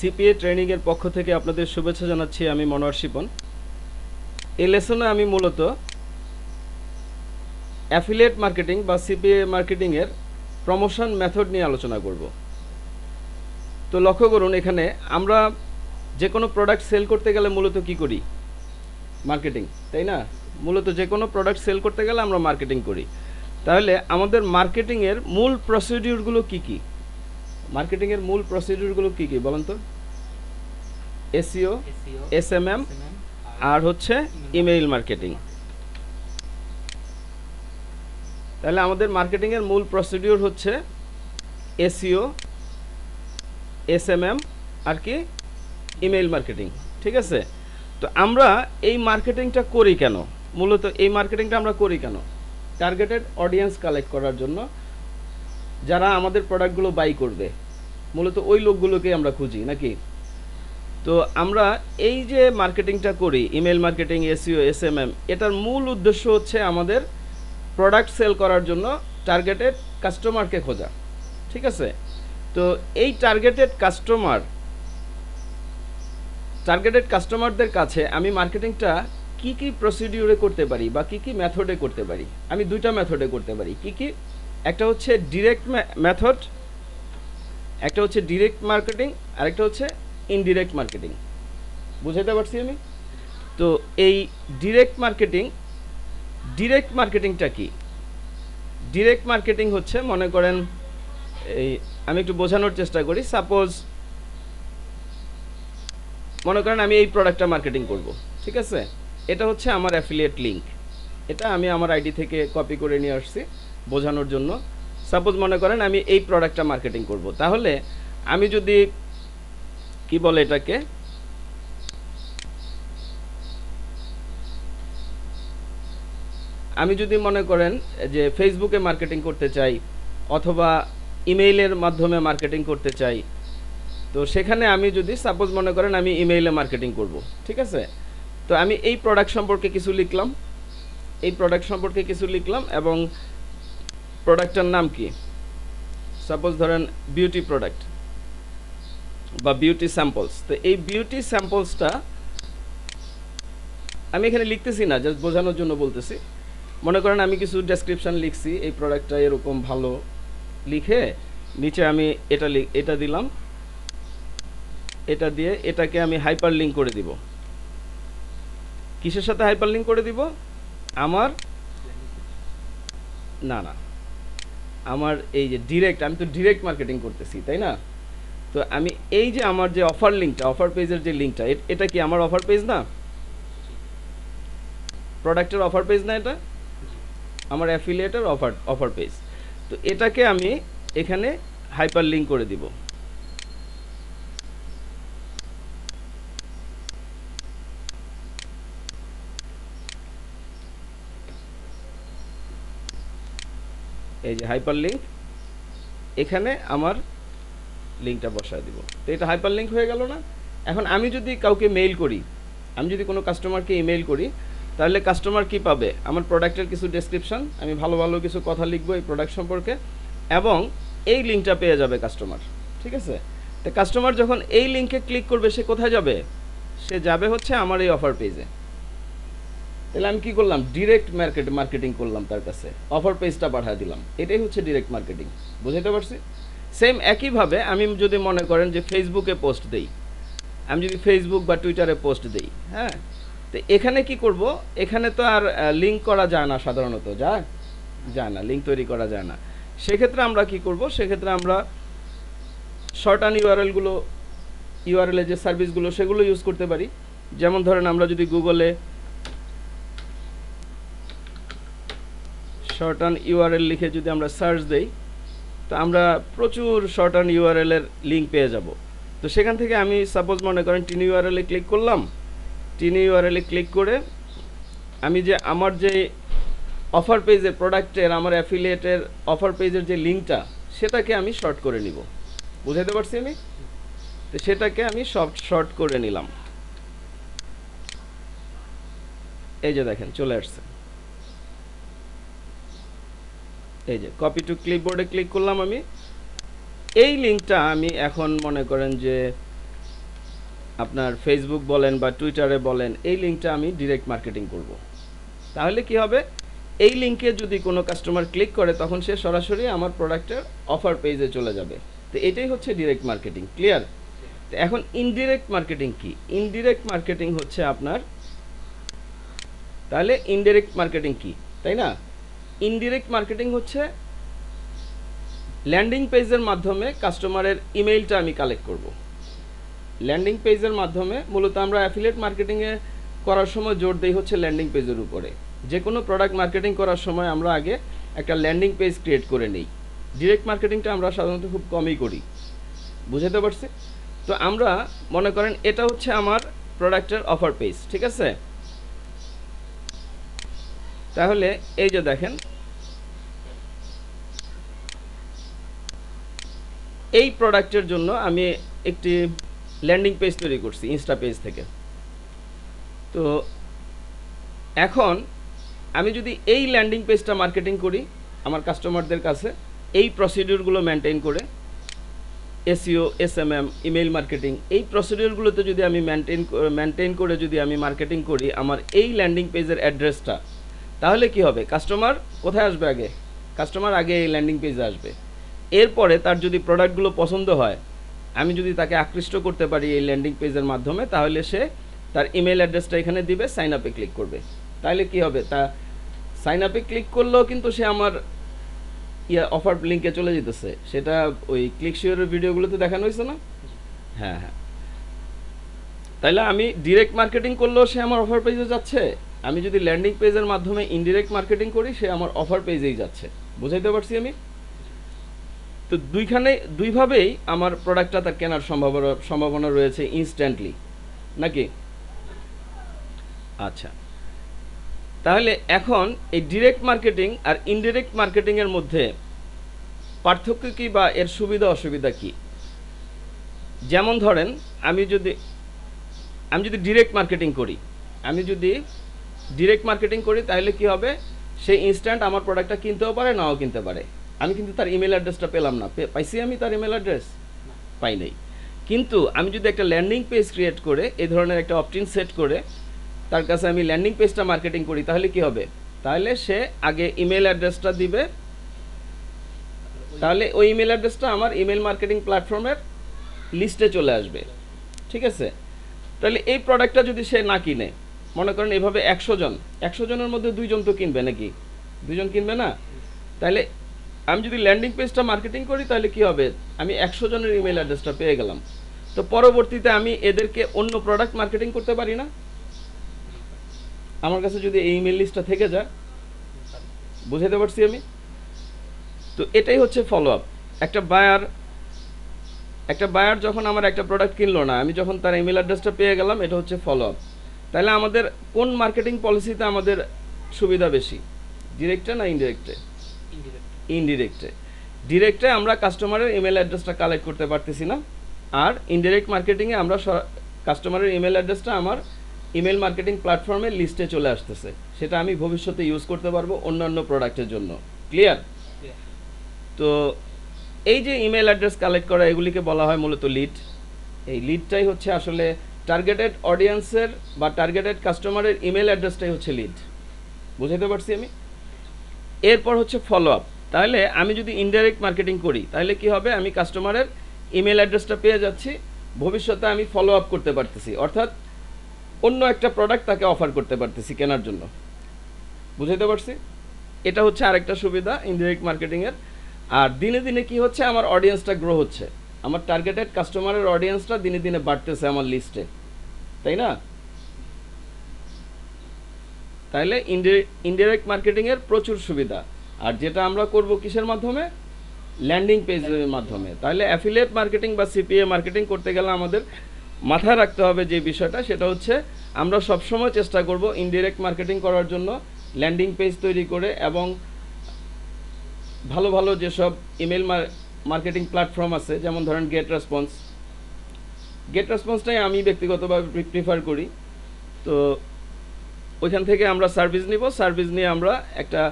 CPA training এর পক্ষ থেকে আপনাদের শুভেচ্ছা জানাচ্ছি। আমি মনোয়ার শিপন। এই লেসনে আমি মূলত অ্যাফিলিয়েট মার্কেটিং বা সিপিএ মার্কেটিং এর প্রমোশন মেথড নিয়ে আলোচনা করব। তো লক্ষ্য করুন, এখানে আমরা যে কোনো প্রোডাক্ট সেল করতে গেলে মূলত কি করি? মার্কেটিং, তাই না? মূলত যে কোনো প্রোডাক্ট সেল করতে গেলে আমরা মার্কেটিং করি। তাহলে আমাদের মার্কেটিংয়ের মূল প্রসিডিউরগুলো কি কি? মার্কেটিংয়ের মূল প্রসিডিউরগুলো কি কি বলেন তো? এসইও, এসএমএম, আর হচ্ছে ইমেইল মার্কেটিং। তাহলে আমাদের মার্কেটিংয়ের মূল প্রসিডিউর হচ্ছে এসইও, এসএমএম আর কি ইমেইল মার্কেটিং। ঠিক আছে? তো আমরা এই মার্কেটিংটা করি কেন? মূলত এই মার্কেটিংটা আমরা করি কেন? টার্গেটেড অডিয়েন্স কালেক্ট করার জন্য, যারা আমাদের প্রোডাক্টগুলো বাই করবে, মূলত ওই লোকগুলোকে আমরা খুঁজি, নাকি? তো আমরা এই যে মার্কেটিংটা করি, ইমেল মার্কেটিং, এসইও, এসএমএম, এটার মূল উদ্দেশ্য হচ্ছে আমাদের প্রোডাক্ট সেল করার জন্য টার্গেটেড কাস্টমারকে খোঁজা। ঠিক আছে? তো এই টার্গেটেড কাস্টমারদের কাছে আমি মার্কেটিংটা কি কি প্রসিডিউরে করতে পারি বা কি কি মেথডে করতে পারি? আমি দুইটা মেথডে করতে পারি। কি কি? একটা হচ্ছে ডিরেক্ট মেথড, একটা হচ্ছে ডিরেক্ট মার্কেটিং, আর একটা হচ্ছে ইনডিরেক্ট মার্কেটিং। বুঝাতে পারছি আমি? তো এই ডিরেক্ট মার্কেটিংটা কি? ডিরেক্ট মার্কেটিং হচ্ছে, মনে করেন, এই আমি একটু বোঝানোর চেষ্টা করি। সাপোজ মনে করেন আমি এই প্রোডাক্টটা মার্কেটিং করব। ঠিক আছে? এটা হচ্ছে আমার অ্যাফিলিয়েট লিঙ্ক। এটা আমি আমার আইডি থেকে কপি করে নিয়ে আসছি বোঝানোর জন্য। সাপোজ মনে করেন আমি এই প্রোডাক্টটা মার্কেটিং করব। তাহলে আমি যদি কি বলে এটাকে, আমি যদি মনে করেন যে ফেসবুকে মার্কেটিং করতে চাই অথবা ইমেইলের মাধ্যমে মার্কেটিং করতে চাই, তো সেখানে আমি যদি সাপোজ মনে করেন আমি ইমেইলে মার্কেটিং করব। ঠিক আছে? তো আমি এই প্রোডাক্ট সম্পর্কে কিছু লিখলাম এবং প্রোডাক্টটার নাম কি? সাপোজ ধরেন বিউটি প্রোডাক্ট বা বিউটি স্যাম্পলস। তো এই বিউটি স্যাম্পলসটা আমি এখানে লিখতেছি না, জাস্ট বোঝানোর জন্য বলতেছি। মনে করেন আমি কিছু ডেসক্রিপশন লিখছি, এই প্রোডাক্টটা এরকম ভালো, লিখে নিচে আমি এটা দিলাম, এটা দিয়ে এটাকে আমি হাইপার লিঙ্ক করে দিব। কিসের সাথে হাইপার লিঙ্ক করে দিব? আমার আমার এই যে ডিরেক্ট, আমি তো ডিরেক্ট মার্কেটিং করতেছি, তাই না? তো আমি এই যে আমার যে অফার লিঙ্কটা, অফার পেজের যে লিঙ্কটা, এটা কি আমার অফার পেজ না? প্রোডাক্টের অফার পেজ না এটা? আমার অ্যাফিলিয়েটের অফার পেজ। তো এটাকে আমি এখানে হাইপার লিঙ্ক করে দিব। এই যে হাইপার লিঙ্ক, এখানে আমার লিঙ্কটা বসায় দিব। তো এটা হাইপার লিঙ্ক হয়ে গেল না? এখন আমি যদি কাউকে মেইল করি, আমি যদি কোনো কাস্টমারকে ইমেইল করি, তাহলে কাস্টমার কি পাবে? আমার প্রোডাক্টের কিছু ডেসক্রিপশন, আমি ভালো ভালো কিছু কথা লিখবো এই প্রোডাক্ট সম্পর্কে, এবং এই লিঙ্কটা পেয়ে যাবে কাস্টমার। ঠিক আছে? তো কাস্টমার যখন এই লিঙ্কে ক্লিক করবে, সে কোথায় যাবে? সে যাবে হচ্ছে আমার এই অফার পেজে। তাহলে আমি কি করলাম? ডিরেক্ট মার্কেটিং করলাম, তার কাছে অফার পেজটা পাঠিয়ে দিলাম। এটাই হচ্ছে ডিরেক্ট মার্কেটিং। বুঝতে পারছি? সেম একইভাবে আমি যদি মনে করেন যে ফেসবুকে পোস্ট দেই, আমি যদি ফেসবুক বা টুইটারে পোস্ট দেই, হ্যাঁ, তো এখানে কি করব? এখানে তো আর লিঙ্ক করা যায় না, সাধারণত যায় না, লিঙ্ক তৈরি করা যায় না। সেক্ষেত্রে আমরা কি করব? সেক্ষেত্রে আমরা শর্ট ইউআরএল যে সার্ভিসগুলো, সেগুলো ইউজ করতে পারি। যেমন ধরেন আমরা যদি গুগলে শর্ট ইউআরএল লিখে যদি আমরা সার্চ দেই, তো আমরা প্রচুর শর্ট ইউআরএল লিঙ্ক পেয়ে যাব। তো সেখান থেকে আমি সাপোজ মনে করেন টিন ইউআরএলে ক্লিক করলাম। টিন ইউআরএলে ক্লিক করে আমি যে আমার যে অফার পেজের প্রোডাক্টের, আমার অ্যাফিলিয়েটের অফার পেজের যে লিঙ্কটা, সেটাকে আমি শর্ট করে নিব। বুঝাতে পারছি আমি? তো সেটাকে আমি শর্ট করে নিলাম। এই যে দেখেন চলে আসছে। এই যে কপি টু ক্লিপবোর্ডে ক্লিক করলাম আমি। এই লিঙ্কটা আমি এখন মনে করেন যে আপনার ফেসবুক বলেন বা টুইটারে বলেন, এই লিঙ্কটা আমি ডিরেক্ট মার্কেটিং করব। তাহলে কি হবে, এই লিঙ্কে যদি কোনো কাস্টমার ক্লিক করে তখন সে সরাসরি আমার প্রোডাক্টের অফার পেজে চলে যাবে। তো এটাই হচ্ছে ডিরেক্ট মার্কেটিং। ক্লিয়ার? তো এখন ইনডিরেক্ট মার্কেটিং কি? ইনডিরেক্ট মার্কেটিং হচ্ছে আপনার, তাহলে ইনডিরেক্ট মার্কেটিং কি, তাই না? ইনডিরেক্ট মার্কেটিং হচ্ছে ল্যান্ডিং পেজের মাধ্যমে কাস্টমারের ইমেইলটা আমি কালেক্ট করব। ল্যান্ডিং পেজের মাধ্যমে মূলত আমরা অ্যাফিলিয়েট মার্কেটিংয়ে করার সময় জোর দেই হচ্ছে ল্যান্ডিং পেজের উপরে। যে কোনো প্রোডাক্ট মার্কেটিং করার সময় আমরা আগে একটা ল্যান্ডিং পেজ ক্রিয়েট করে নিই। ডিরেক্ট মার্কেটিংটা আমরা সাধারণত খুব কমই করি। বুঝতে পারছি? তো আমরা মনে করেন এটা হচ্ছে আমার প্রোডাক্টের অফার পেজ, ঠিক আছে? তাহলে এই যে দেখেন, এই প্রোডাক্টের জন্য আমি একটি ল্যান্ডিং পেজ তৈরি করছি ইনস্টা পেজ থেকে। তো এখন আমি যদি এই ল্যান্ডিং পেজটা মার্কেটিং করি আমার কাস্টমারদের কাছে, এই প্রসিডিউরগুলো মেনটেন করে, এসইও, এসএমএম, ইমেইল মার্কেটিং, এই প্রসিডিউরগুলোতে যদি আমি মেনটেন করে যদি আমি মার্কেটিং করি আমার এই ল্যান্ডিং পেজের অ্যাড্রেসটা, তাহলে কি হবে, কাস্টমার কোথায় আসবে আগে? কাস্টমার আগে এই ল্যান্ডিং পেজে আসবে। এরপরে তার যদি প্রোডাক্টগুলো পছন্দ হয়, আমি যদি তাকে আকৃষ্ট করতে পারি এই ল্যান্ডিং পেজের মাধ্যমে, তাহলে সে তার ইমেল অ্যাড্রেসটা এখানে দিবে, সাইন আপে ক্লিক করবে। তাহলে কি হবে, তা সাইন আপে ক্লিক করলেও কিন্তু সে আমার অফার লিঙ্কে চলে যেতেছে। সেটা ওই ক্লিক শিওরের ভিডিওগুলোতে দেখানো হয়েছে না? হ্যাঁ হ্যাঁ। তাহলে আমি ডিরেক্ট মার্কেটিং করলেও সে আমার অফার পেজে যাচ্ছে, আমি যদি ল্যান্ডিং পেজের মাধ্যমে ইনডিরেক্ট মার্কেটিং করি সে আমার অফার পেজেই যাচ্ছে। বুঝাইতে পারছি আমি? তো দুইভাবেই আমার প্রোডাক্টটা তার কেনার সম্ভাবনা রয়েছে ইনস্ট্যান্টলি, নাকি? আচ্ছা, তাহলে এখন এই ডিরেক্ট মার্কেটিং আর ইনডিরেক্ট মার্কেটিংয়ের মধ্যে পার্থক্য কি বা এর সুবিধা অসুবিধা কি? যেমন ধরেন আমি যদি ডিরেক্ট মার্কেটিং করি, তাহলে কি হবে, সে ইনস্ট্যান্ট আমার প্রোডাক্টটা কিনতেও পারে, নাও কিনতে পারে। আমি কিন্তু তার ইমেল অ্যাড্রেসটা পেলাম না। পাইছি আমি তার ইমেল অ্যাড্রেস? পাই নাই। কিন্তু আমি যদি একটা ল্যান্ডিং পেজ ক্রিয়েট করে এই ধরনের একটা অপশন সেট করে তার কাছে আমি ল্যান্ডিং পেজটা মার্কেটিং করি, তাহলে কি হবে, তাহলে সে আগে ইমেল অ্যাড্রেসটা দিবে, তাহলে ওই ইমেল অ্যাড্রেসটা আমার ইমেল মার্কেটিং প্ল্যাটফর্মের লিস্টে চলে আসবে। ঠিক আছে? তাহলে এই প্রোডাক্টটা যদি সে না কিনে, মনে করেন এভাবে 100 জনের মধ্যে 2 জন তো কিনবে, নাকি? 2 জন কিনবে না? তাহলে আমি যদি ল্যান্ডিং পেজটা মার্কেটিং করি তাহলে কি হবে, আমি 100 জনের ইমেল অ্যাড্রেসটা পেয়ে গেলাম। তো পরবর্তীতে আমি এদেরকে অন্য প্রোডাক্ট মার্কেটিং করতে পারি না? আমার কাছে যদি এই ইমেল লিস্টটা থেকে যায়। বুঝাতে পারছি আমি? তো এটাই হচ্ছে ফলো আপ। একটা বায়ার যখন আমার একটা প্রোডাক্ট কিনলো না, আমি যখন তার ইমেল অ্যাড্রেসটা পেয়ে গেলাম, এটা হচ্ছে ফলো আপ। তাহলে আমাদের কোন মার্কেটিং পলিসিতে আমাদের সুবিধা বেশি, ডিরেক্টে না ইনডিরেক্টে? ডিরেক্টে আমরা কাস্টমারের ইমেল অ্যাড্রেসটা কালেক্ট করতে পারতেছি না, আর ইনডিরেক্ট মার্কেটিংয়ে আমরা কাস্টমারের ইমেল অ্যাড্রেসটা আমার ইমেল মার্কেটিং প্ল্যাটফর্মের লিস্টে চলে আসতেছে, সেটা আমি ভবিষ্যতে ইউজ করতে পারবো অন্যান্য প্রোডাক্টের জন্য। ক্লিয়ার? তো এই যে ইমেল অ্যাড্রেস কালেক্ট করা, এগুলিকে বলা হয় মূলত লিড। এই লিডটাই হচ্ছে আসলে টার্গেটেড অডিয়েন্সের বা টার্গেটেড কাস্টমারের ইমেল অ্যাড্রেসটাই হচ্ছে লিড। বুঝাইতে পারছি আমি? এরপর হচ্ছে ফলো আপ। তাহলে আমি যদি ইনডাইরেক্ট মার্কেটিং করি তাহলে কি হবে, আমি কাস্টমারের ইমেল অ্যাড্রেসটা পেয়ে যাচ্ছি, ভবিষ্যতে আমি ফলো আপ করতে পারতেছি, অর্থাৎ অন্য একটা প্রোডাক্ট তাকে অফার করতে পারতেছি কেনার জন্য। বুঝাইতে পারছি? এটা হচ্ছে আরেকটা সুবিধা ইনডাইরেক্ট মার্কেটিংয়ের। আর দিনে দিনে কি হচ্ছে, আমার অডিয়েন্সটা গ্রো হচ্ছে, আমার টার্গেটেড কাস্টমারের অডিয়েন্সটা দিনে দিনে বাড়তেছে আমার লিস্টে, তাই না? তাহলে ইনডাইরেক্ট মার্কেটিংয়ের প্রচুর সুবিধা। আর যেটা আমরা করব কিসের মাধ্যমে, ল্যান্ডিং পেজের মাধ্যমে। তাহলে অ্যাফিলিয়েট মার্কেটিং বা সিপিএ মার্কেটিং করতে গেলে আমাদের মাথায় রাখতে হবে যে বিষয়টা, সেটা হচ্ছে আমরা সবসময় চেষ্টা করব ইনডাইরেক্ট মার্কেটিং করার জন্য ল্যান্ডিং পেজ তৈরি করে, এবং ভালো ভালো যেসব ইমেল মার্কেটিং প্ল্যাটফর্ম আছে, যেমন ধরেন গেট রেসপন্সটাই আমি ব্যক্তিগতভাবে প্রিফার করি। তো ওইখান থেকে আমরা সার্ভিস নিয়ে আমরা একটা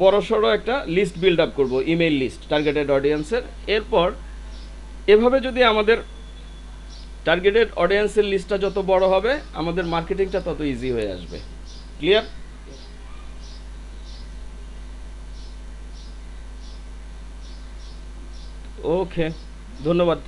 বড়সড় একটা লিস্ট বিল্ড আপ করবো, ইমেল লিস্ট টার্গেটেড অডিয়েন্সের। এরপর এভাবে যদি আমাদের টার্গেটেড অডিয়েন্সের লিস্টটা যত বড় হবে আমাদের মার্কেটিংটা তত ইজি হয়ে আসবে। ক্লিয়ার? ওকে, ধন্যবাদ।